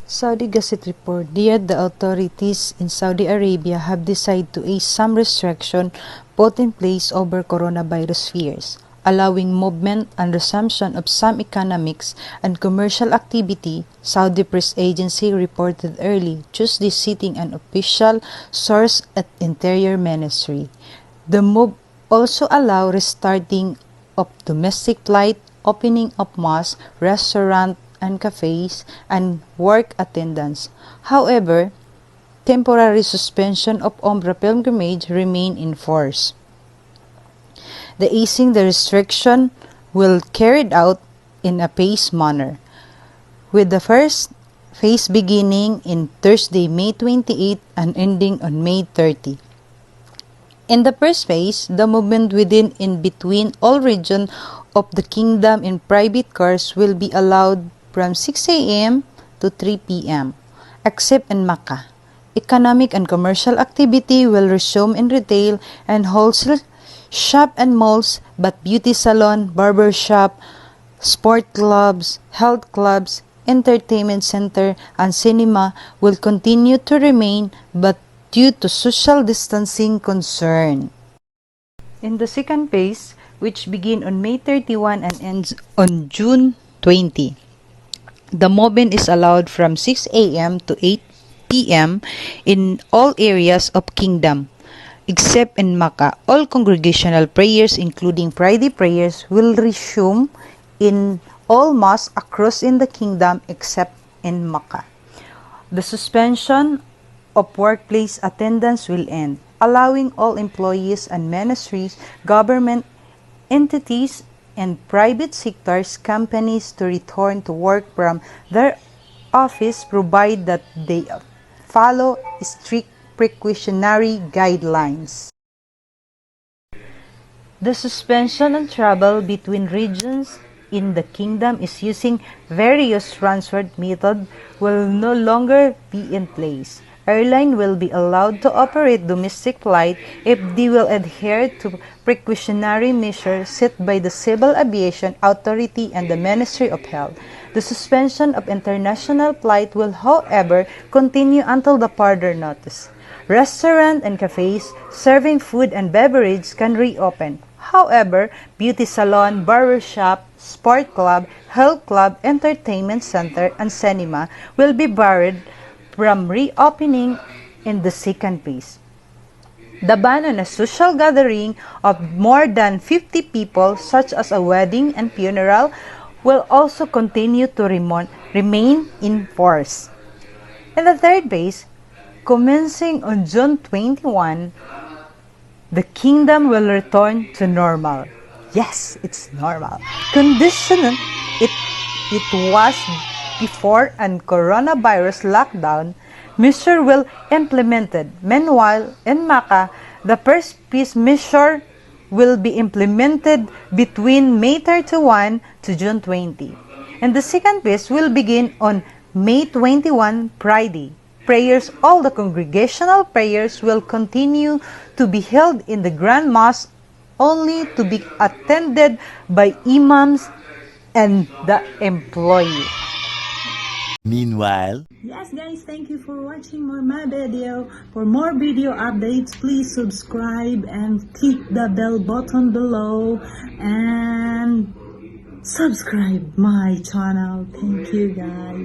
Saudi Gazette report, yet the authorities in Saudi Arabia have decided to ease some restriction put in place over coronavirus fears, allowing movement and resumption of some economics and commercial activity, Saudi press agency reported early Tuesday, citing an official source at Interior Ministry. The move also allow restarting of domestic flight, opening of mosques, restaurants, and cafes, and work attendance. However, temporary suspension of Umrah pilgrimage remain in force. The easing the restriction will carried out in a phased manner, with the first phase beginning in Thursday, May 28 and ending on May 30. In the first phase, the movement within and between all regions of the kingdom in private cars will be allowed from 6 a.m. to 3 p.m., except in Makkah. Economic and commercial activity will resume in retail and wholesale shop and malls, but beauty salon, barber shop, sport clubs, health clubs, entertainment center, and cinema will continue to remain, but due to social distancing concern. In the second phase, which begin on May 31 and ends on June 20, the movement is allowed from 6 a.m. to 8 p.m. in all areas of kingdom, except in Makkah. All congregational prayers, including Friday prayers, will resume in all mosques across in the kingdom except in Makkah. The suspension of workplace attendance will end, allowing all employees and ministries, government entities, and private sectors companies to return to work from their office, provided that they follow strict precautionary guidelines. The suspension on travel between regions in the kingdom is using various transport methods will no longer be in place. Airline will be allowed to operate domestic flight if they will adhere to precautionary measures set by the Civil Aviation Authority and the Ministry of Health. The suspension of international flight will, however, continue until the further notice. Restaurants and cafes serving food and beverage can reopen. However, beauty salon, barber shop, sport club, health club, entertainment center, and cinema will be barred from reopening in the second phase. The ban on a social gathering of more than 50 people, such as a wedding and funeral, will also continue to remain in force. In the third phase, commencing on June 21, the kingdom will return to normal. Yes, it's normal. Condition it was before and coronavirus lockdown measure will implemented. Meanwhile, in Makkah, the first peace measure will be implemented between May 31 to June 20. And the second phase will begin on May 21, Friday. Prayers, all the congregational prayers will continue to be held in the Grand Mosque, only to be attended by imams and the employee. Meanwhile, yes guys, thank you for watching my video. For more video updates, please subscribe and click the bell button below and subscribe my channel. Thank you guys.